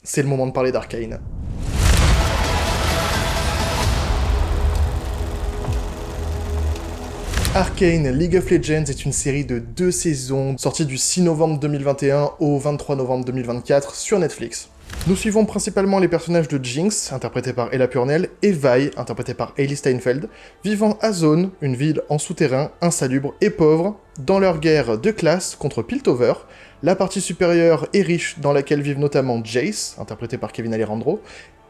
c'est le moment de parler d'Arcane. Arcane League of Legends est une série de 2 saisons, sortie du 6 novembre 2021 au 23 novembre 2024 sur Netflix. Nous suivons principalement les personnages de Jinx, interprété par Ella Purnell, et Vi, interprété par Hailey Steinfeld, vivant à Zone, une ville en souterrain, insalubre et pauvre, dans leur guerre de classe contre Piltover, la partie supérieure et riche dans laquelle vivent notamment Jace, interprété par Kevin Alejandro,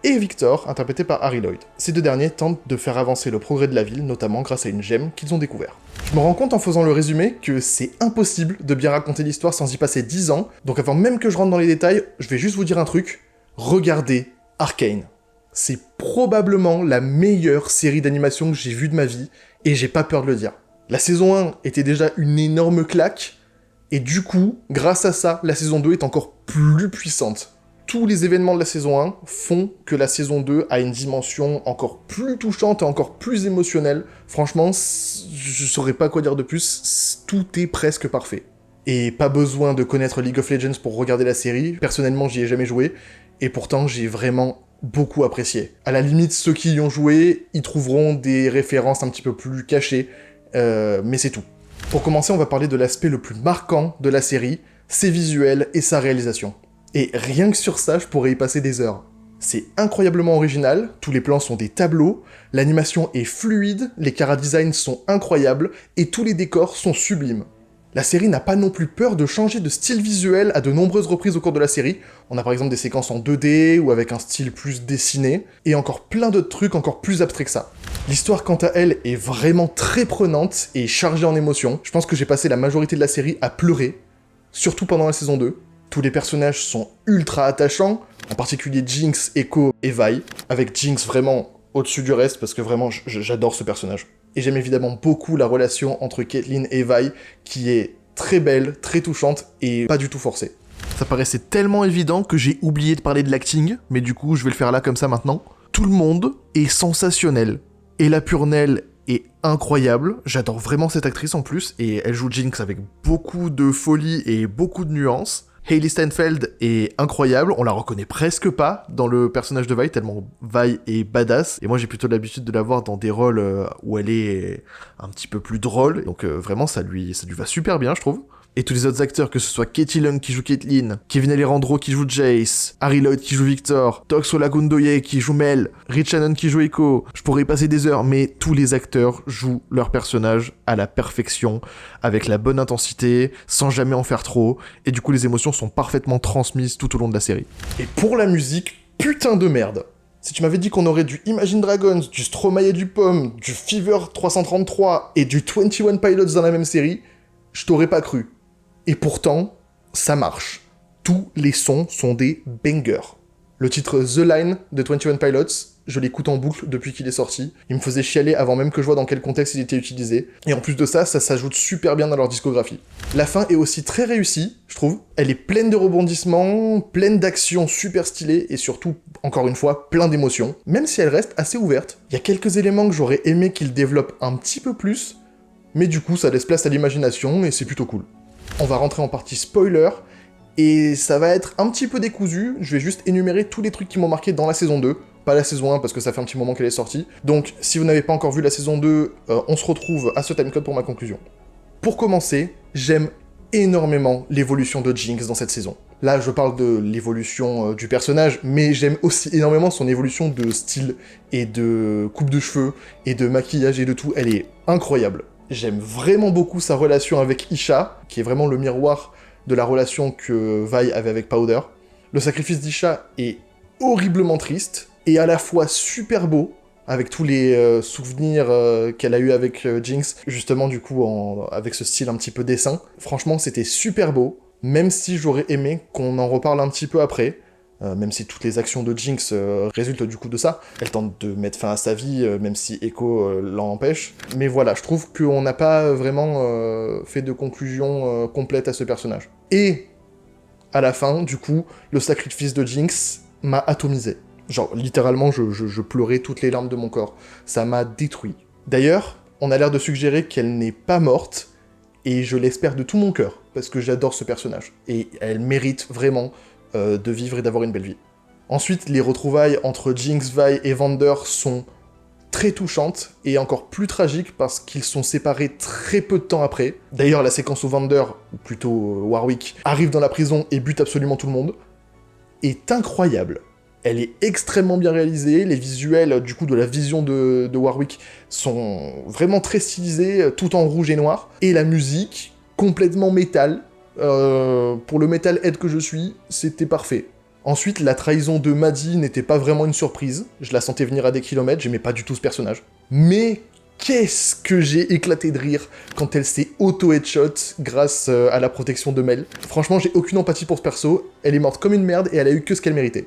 et Victor, interprété par Harry Lloyd. Ces deux derniers tentent de faire avancer le progrès de la ville, notamment grâce à une gemme qu'ils ont découvert. Je me rends compte en faisant le résumé que c'est impossible de bien raconter l'histoire sans y passer 10 ans, donc avant même que je rentre dans les détails, je vais juste vous dire un truc, regardez Arcane. C'est probablement la meilleure série d'animation que j'ai vue de ma vie, et j'ai pas peur de le dire. La saison 1 était déjà une énorme claque, et du coup, grâce à ça, la saison 2 est encore plus puissante. Tous les événements de la saison 1 font que la saison 2 a une dimension encore plus touchante et encore plus émotionnelle. Franchement, je saurais pas quoi dire de plus, tout est presque parfait. Et pas besoin de connaître League of Legends pour regarder la série, personnellement j'y ai jamais joué, et pourtant j'ai vraiment beaucoup apprécié. À la limite, ceux qui y ont joué, y trouveront des références un petit peu plus cachées, mais c'est tout. Pour commencer, on va parler de l'aspect le plus marquant de la série, ses visuels et sa réalisation. Et rien que sur ça, je pourrais y passer des heures. C'est incroyablement original, tous les plans sont des tableaux, l'animation est fluide, les chara-designs sont incroyables, et tous les décors sont sublimes. La série n'a pas non plus peur de changer de style visuel à de nombreuses reprises au cours de la série. On a par exemple des séquences en 2D, ou avec un style plus dessiné, et encore plein d'autres trucs encore plus abstraits que ça. L'histoire, quant à elle, est vraiment très prenante et chargée en émotions. Je pense que j'ai passé la majorité de la série à pleurer, surtout pendant la saison 2. Tous les personnages sont ultra attachants, en particulier Jinx, Echo et Vi, avec Jinx vraiment au-dessus du reste, parce que vraiment, j'adore ce personnage. Et j'aime évidemment beaucoup la relation entre Caitlyn et Vi, qui est très belle, très touchante, et pas du tout forcée. Ça paraissait tellement évident que j'ai oublié de parler de l'acting, mais du coup, je vais le faire là comme ça maintenant. Tout le monde est sensationnel. Ella Purnell est incroyable, j'adore vraiment cette actrice en plus, et elle joue Jinx avec beaucoup de folie et beaucoup de nuances. Hailey Steinfeld est incroyable, on la reconnaît presque pas dans le personnage de Vi, tellement Vi est badass, et moi j'ai plutôt l'habitude de la voir dans des rôles où elle est un petit peu plus drôle, donc vraiment ça lui va super bien je trouve. Et tous les autres acteurs, que ce soit Katie Leung qui joue Caitlyn, Kevin Alejandro qui joue Jace, Harry Lloyd qui joue Victor, Tox Olagundoye qui joue Mel, Rich Shannon qui joue Echo, je pourrais y passer des heures, mais tous les acteurs jouent leur personnage à la perfection, avec la bonne intensité, sans jamais en faire trop, et du coup les émotions sont parfaitement transmises tout au long de la série. Et pour la musique, putain de merde. Si tu m'avais dit qu'on aurait du Imagine Dragons, du Stromae et du Pomme, du Fever 333 et du 21 Pilots dans la même série, je t'aurais pas cru. Et pourtant, ça marche. Tous les sons sont des bangers. Le titre The Line de 21 Pilots, je l'écoute en boucle depuis qu'il est sorti. Il me faisait chialer avant même que je vois dans quel contexte il était utilisé. Et en plus de ça, ça s'ajoute super bien dans leur discographie. La fin est aussi très réussie, je trouve. Elle est pleine de rebondissements, pleine d'actions super stylées, et surtout, encore une fois, plein d'émotions. Même si elle reste assez ouverte. Il y a quelques éléments que j'aurais aimé qu'ils développent un petit peu plus, mais du coup, ça laisse place à l'imagination, et c'est plutôt cool. On va rentrer en partie spoiler, et ça va être un petit peu décousu, je vais juste énumérer tous les trucs qui m'ont marqué dans la saison 2, pas la saison 1 parce que ça fait un petit moment qu'elle est sortie. Donc si vous n'avez pas encore vu la saison 2, on se retrouve à ce timecode pour ma conclusion. Pour commencer, j'aime énormément l'évolution de Jinx dans cette saison. Là, je parle de l'évolution du personnage, mais j'aime aussi énormément son évolution de style, et de coupe de cheveux, et de maquillage, et de tout, elle est incroyable. J'aime vraiment beaucoup sa relation avec Isha, qui est vraiment le miroir de la relation que Vi avait avec Powder. Le sacrifice d'Isha est horriblement triste, et à la fois super beau, avec tous les souvenirs qu'elle a eu avec Jinx, justement du coup avec ce style un petit peu dessin. Franchement, c'était super beau, même si j'aurais aimé qu'on en reparle un petit peu après, même si toutes les actions de Jinx résultent du coup de ça. Elle tente de mettre fin à sa vie, même si Echo l'en empêche. Mais voilà, je trouve qu'on n'a pas vraiment fait de conclusion complète à ce personnage. Et, à la fin, du coup, le sacrifice de Jinx m'a atomisé. Genre, littéralement, je pleurais toutes les larmes de mon corps. Ça m'a détruit. D'ailleurs, on a l'air de suggérer qu'elle n'est pas morte, et je l'espère de tout mon cœur, parce que j'adore ce personnage. Et elle mérite vraiment de vivre et d'avoir une belle vie. Ensuite, les retrouvailles entre Jinx, Vi et Vander sont très touchantes et encore plus tragiques parce qu'ils sont séparés très peu de temps après. D'ailleurs, la séquence où Vander, ou plutôt Warwick, arrive dans la prison et bute absolument tout le monde, est incroyable. Elle est extrêmement bien réalisée, les visuels du coup de la vision de Warwick sont vraiment très stylisés, tout en rouge et noir, et la musique, complètement métal. Pour le metalhead que je suis, c'était parfait. Ensuite, la trahison de Maddie n'était pas vraiment une surprise, je la sentais venir à des kilomètres, j'aimais pas du tout ce personnage. Mais qu'est-ce que j'ai éclaté de rire quand elle s'est auto-headshot grâce à la protection de Mel. Franchement, j'ai aucune empathie pour ce perso, elle est morte comme une merde et elle a eu que ce qu'elle méritait.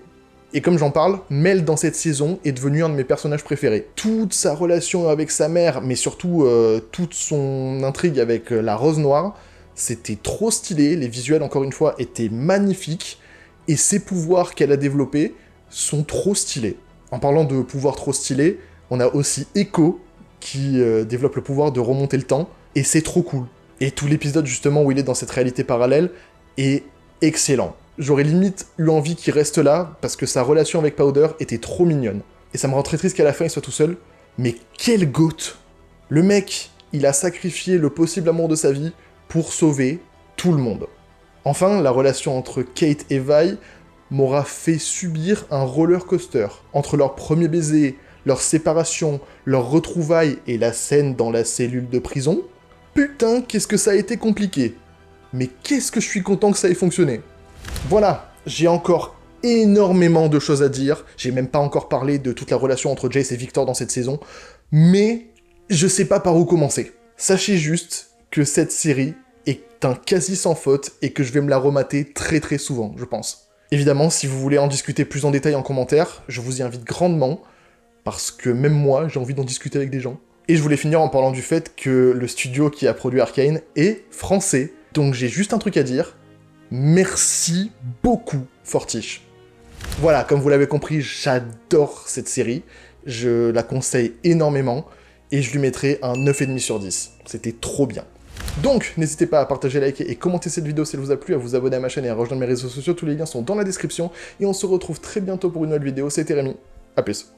Et comme j'en parle, Mel dans cette saison est devenu un de mes personnages préférés. Toute sa relation avec sa mère, mais surtout toute son intrigue avec la Rose Noire, c'était trop stylé, les visuels encore une fois étaient magnifiques, et ses pouvoirs qu'elle a développés sont trop stylés. En parlant de pouvoirs trop stylés, on a aussi Echo, qui développe le pouvoir de remonter le temps, et c'est trop cool. Et tout l'épisode justement où il est dans cette réalité parallèle est excellent. J'aurais limite eu envie qu'il reste là, parce que sa relation avec Powder était trop mignonne. Et ça me rend très triste qu'à la fin il soit tout seul, mais quel goat! Le mec, il a sacrifié le possible amour de sa vie pour sauver tout le monde. Enfin, la relation entre Kate et Vi m'aura fait subir un roller coaster. Entre leur premier baiser, leur séparation, leur retrouvailles et la scène dans la cellule de prison, putain, qu'est-ce que ça a été compliqué. Mais qu'est-ce que je suis content que ça ait fonctionné. Voilà, j'ai encore énormément de choses à dire, j'ai même pas encore parlé de toute la relation entre Jace et Victor dans cette saison, mais je sais pas par où commencer. Sachez juste que cette série est un quasi sans faute et que je vais me la remater très très souvent, je pense. Évidemment, si vous voulez en discuter plus en détail en commentaire, je vous y invite grandement, parce que même moi, j'ai envie d'en discuter avec des gens. Et je voulais finir en parlant du fait que le studio qui a produit Arcane est français, donc j'ai juste un truc à dire, merci beaucoup Fortiche. Voilà, comme vous l'avez compris, j'adore cette série, je la conseille énormément, et je lui mettrai un 9,5 sur 10. C'était trop bien. Donc, n'hésitez pas à partager, liker et commenter cette vidéo si elle vous a plu, à vous abonner à ma chaîne et à rejoindre mes réseaux sociaux, tous les liens sont dans la description, et on se retrouve très bientôt pour une nouvelle vidéo, c'était Rémi, à plus.